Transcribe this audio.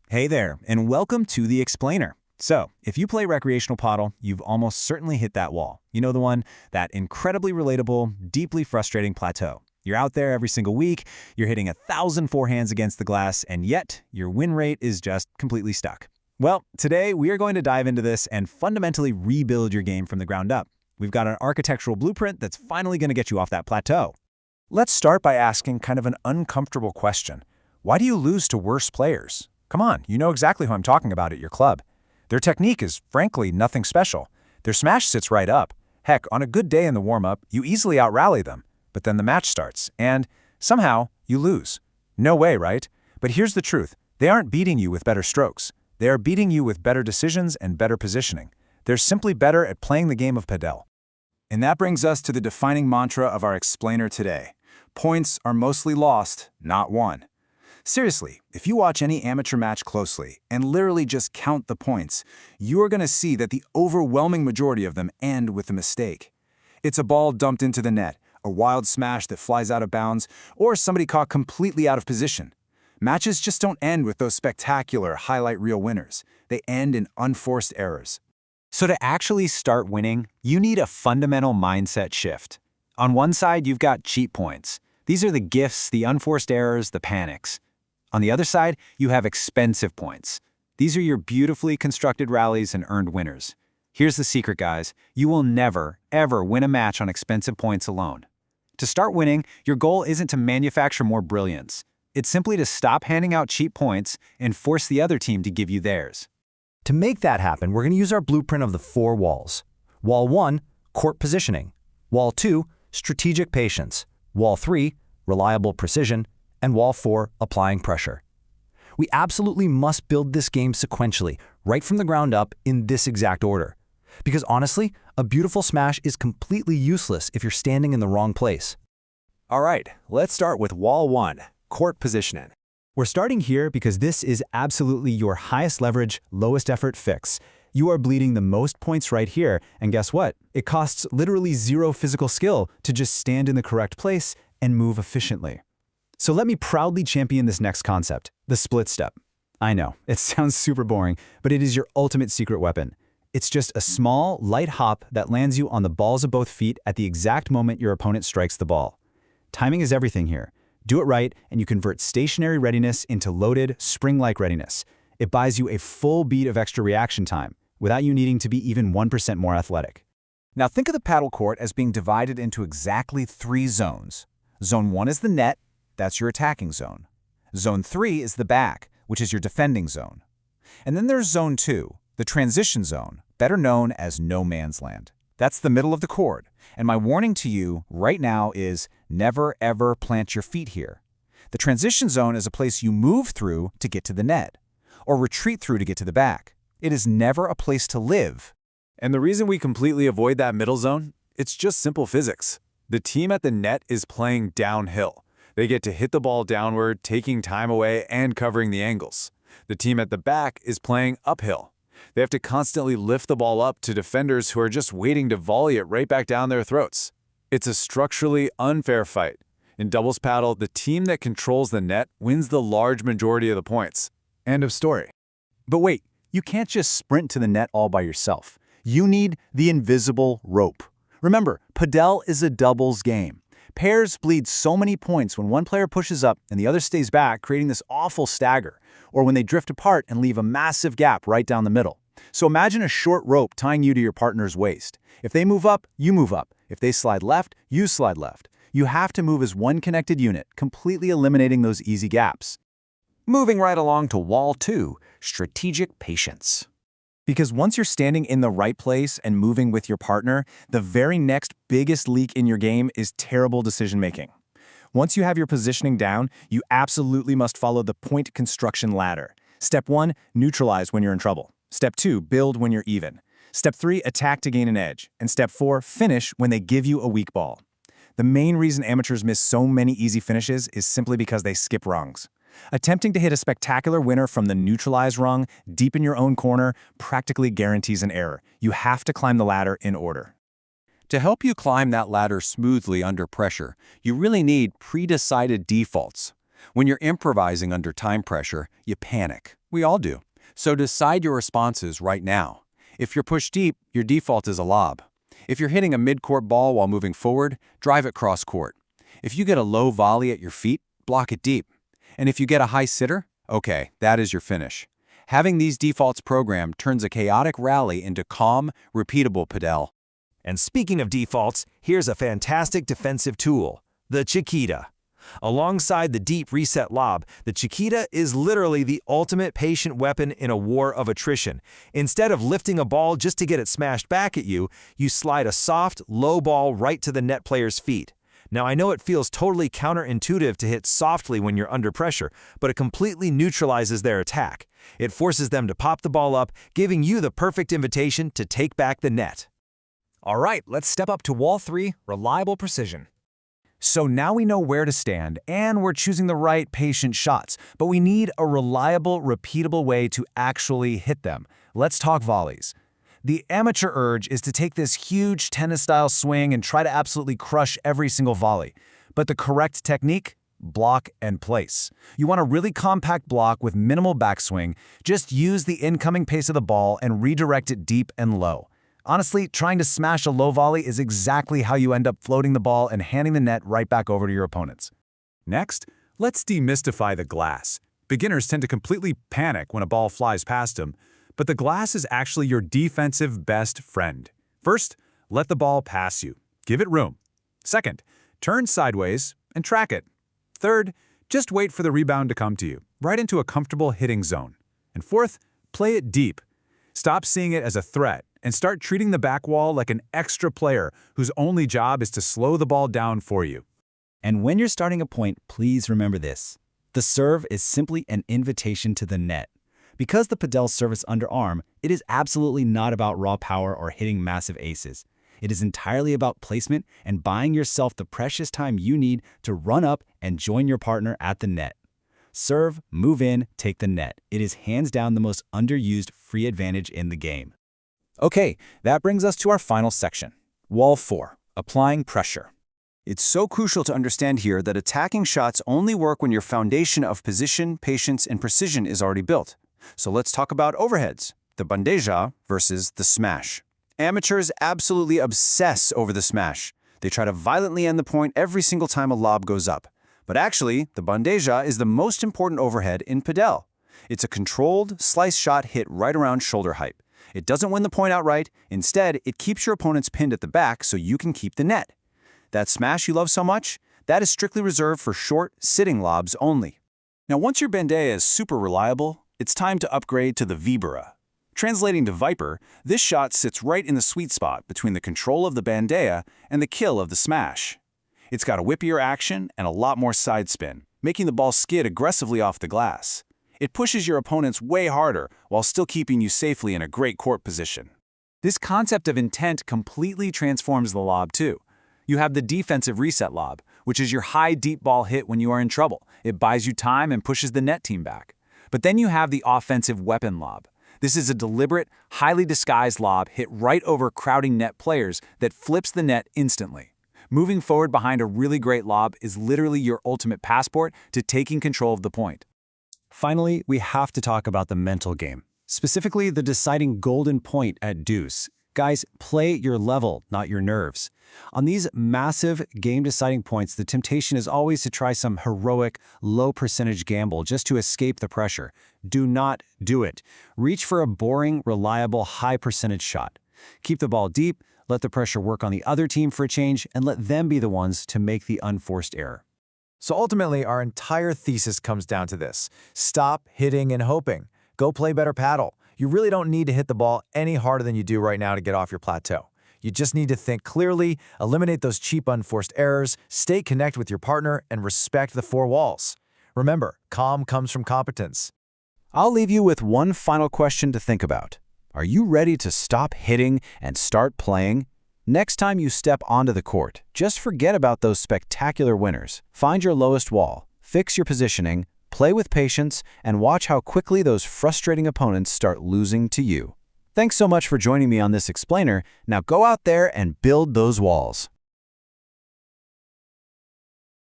Hey there, and welcome to The Explainer. So, if you play recreational Padel, you've almost certainly hit that wall. You know the one, that incredibly relatable, deeply frustrating plateau. You're out there every single week, you're hitting 1,000 forehands against the glass, and yet your win rate is just completely stuck. Well, today we are going to dive into this and fundamentally rebuild your game from the ground up. We've got an architectural blueprint that's finally going to get you off that plateau. Let's start by asking kind of an uncomfortable question. Why do you lose to worse players? Come on, you know exactly who I'm talking about at your club. Their technique is, frankly, nothing special. Their smash sits right up. Heck, on a good day in the warm-up, you easily out-rally them. But then the match starts, and somehow you lose. No way, right? But here's the truth. They aren't beating you with better strokes. They are beating you with better decisions and better positioning. They're simply better at playing the game of Padel. And that brings us to the defining mantra of our explainer today. Points are mostly lost, not won. Seriously, if you watch any amateur match closely and literally just count the points, you are going to see that the overwhelming majority of them end with a mistake. It's a ball dumped into the net, a wild smash that flies out of bounds, or somebody caught completely out of position. Matches just don't end with those spectacular highlight reel winners. They end in unforced errors. So to actually start winning, you need a fundamental mindset shift. On one side, you've got cheat points. These are the gifts, the unforced errors, the panics. On the other side, you have expensive points. These are your beautifully constructed rallies and earned winners. Here's the secret, guys. You will never, ever win a match on expensive points alone. To start winning, your goal isn't to manufacture more brilliance. It's simply to stop handing out cheap points and force the other team to give you theirs. To make that happen, we're going to use our blueprint of the 4 walls. Wall 1, court positioning. Wall 2, strategic patience. Wall 3, reliable precision. And wall 4, applying pressure. We absolutely must build this game sequentially, right from the ground up in this exact order. Because honestly, a beautiful smash is completely useless if you're standing in the wrong place. All right, let's start with wall 1, court positioning. We're starting here because this is absolutely your highest leverage, lowest effort fix. You are bleeding the most points right here, and guess what? It costs literally 0 physical skill to just stand in the correct place and move efficiently. So let me proudly champion this next concept, the split step. I know, it sounds super boring, but it is your ultimate secret weapon. It's just a small, light hop that lands you on the balls of both feet at the exact moment your opponent strikes the ball. Timing is everything here. Do it right, and you convert stationary readiness into loaded, spring-like readiness. It buys you a full beat of extra reaction time, without you needing to be even 1% more athletic. Now think of the paddle court as being divided into exactly 3 zones. Zone 1 is the net. That's your attacking zone. Zone 3 is the back, which is your defending zone. And then there's Zone 2, the transition zone, better known as no man's land. That's the middle of the court, and my warning to you right now is never ever plant your feet here. The transition zone is a place you move through to get to the net, or retreat through to get to the back. It is never a place to live. And the reason we completely avoid that middle zone? It's just simple physics. The team at the net is playing downhill. They get to hit the ball downward, taking time away and covering the angles. The team at the back is playing uphill. They have to constantly lift the ball up to defenders who are just waiting to volley it right back down their throats. It's a structurally unfair fight. In doubles paddle, the team that controls the net wins the large majority of the points. End of story. But wait, you can't just sprint to the net all by yourself. You need the invisible rope. Remember, Padel is a doubles game. Pairs bleed so many points when one player pushes up and the other stays back, creating this awful stagger, or when they drift apart and leave a massive gap right down the middle. So imagine a short rope tying you to your partner's waist. If they move up, you move up. If they slide left, you slide left. You have to move as one connected unit, completely eliminating those easy gaps. Moving right along to wall 2, strategic patience. Because once you're standing in the right place and moving with your partner, the very next biggest leak in your game is terrible decision-making. Once you have your positioning down, you absolutely must follow the point construction ladder. Step 1, neutralize when you're in trouble. Step 2, build when you're even. Step 3, attack to gain an edge. And Step 4, finish when they give you a weak ball. The main reason amateurs miss so many easy finishes is simply because they skip rungs. Attempting to hit a spectacular winner from the neutralized rung, deep in your own corner, practically guarantees an error. You have to climb the ladder in order. To help you climb that ladder smoothly under pressure, you really need pre-decided defaults. When you're improvising under time pressure, you panic. We all do. So decide your responses right now. If you're pushed deep, your default is a lob. If you're hitting a mid-court ball while moving forward, drive it cross-court. If you get a low volley at your feet, block it deep. And if you get a high sitter, okay, that is your finish. Having these defaults programmed turns a chaotic rally into calm, repeatable Padel. And speaking of defaults, here's a fantastic defensive tool, the Chiquita. Alongside the deep reset lob, the Chiquita is literally the ultimate patient weapon in a war of attrition. Instead of lifting a ball just to get it smashed back at you, you slide a soft, low ball right to the net player's feet. Now, I know it feels totally counterintuitive to hit softly when you're under pressure, but it completely neutralizes their attack. It forces them to pop the ball up, giving you the perfect invitation to take back the net. All right, let's step up to wall 3, reliable precision. So now we know where to stand, and we're choosing the right patient shots, but we need a reliable, repeatable way to actually hit them. Let's talk volleys. The amateur urge is to take this huge tennis-style swing and try to absolutely crush every single volley. But the correct technique? Block and place. You want a really compact block with minimal backswing. Just use the incoming pace of the ball and redirect it deep and low. Honestly, trying to smash a low volley is exactly how you end up floating the ball and handing the net right back over to your opponents. Next, let's demystify the glass. Beginners tend to completely panic when a ball flies past them, but the glass is actually your defensive best friend. First, let the ball pass you. Give it room. Second, turn sideways and track it. Third, just wait for the rebound to come to you, right into a comfortable hitting zone. And fourth, play it deep. Stop seeing it as a threat and start treating the back wall like an extra player whose only job is to slow the ball down for you. And when you're starting a point, please remember this. The serve is simply an invitation to the net. Because the Padel service underarm, it is absolutely not about raw power or hitting massive aces. It is entirely about placement and buying yourself the precious time you need to run up and join your partner at the net. Serve, move in, take the net. It is hands down the most underused free advantage in the game. Okay, that brings us to our final section. Wall 4, applying pressure. It's so crucial to understand here that attacking shots only work when your foundation of position, patience, and precision is already built. So let's talk about overheads, the bandeja versus the smash. Amateurs absolutely obsess over the smash. They try to violently end the point every single time a lob goes up. But actually, the bandeja is the most important overhead in Padel. It's a controlled, slice shot hit right around shoulder height. It doesn't win the point outright. Instead, it keeps your opponents pinned at the back so you can keep the net. That smash you love so much, that is strictly reserved for short, sitting lobs only. Now, once your bandeja is super reliable, it's time to upgrade to the vibra. Translating to viper, this shot sits right in the sweet spot between the control of the bandeja and the kill of the smash. It's got a whippier action and a lot more side spin, making the ball skid aggressively off the glass. It pushes your opponents way harder while still keeping you safely in a great court position. This concept of intent completely transforms the lob too. You have the defensive reset lob, which is your high deep ball hit when you are in trouble. It buys you time and pushes the net team back. But then you have the offensive weapon lob. This is a deliberate, highly disguised lob hit right over crowding net players that flips the net instantly. Moving forward behind a really great lob is literally your ultimate passport to taking control of the point. Finally, we have to talk about the mental game, specifically the deciding golden point at deuce. Guys, play your level, not your nerves. On these massive game-deciding points, the temptation is always to try some heroic, low-percentage gamble just to escape the pressure. Do not do it. Reach for a boring, reliable, high-percentage shot. Keep the ball deep, let the pressure work on the other team for a change, and let them be the ones to make the unforced error. So ultimately, our entire thesis comes down to this. Stop hitting and hoping. Go play better paddle. You really don't need to hit the ball any harder than you do right now to get off your plateau. You just need to think clearly, eliminate those cheap unforced errors, stay connected with your partner, and respect the four walls. Remember, calm comes from competence. I'll leave you with one final question to think about. Are you ready to stop hitting and start playing? Next time you step onto the court, just forget about those spectacular winners. Find your lowest wall, fix your positioning, play with patience, and watch how quickly those frustrating opponents start losing to you. Thanks so much for joining me on this explainer. Now go out there and build those walls.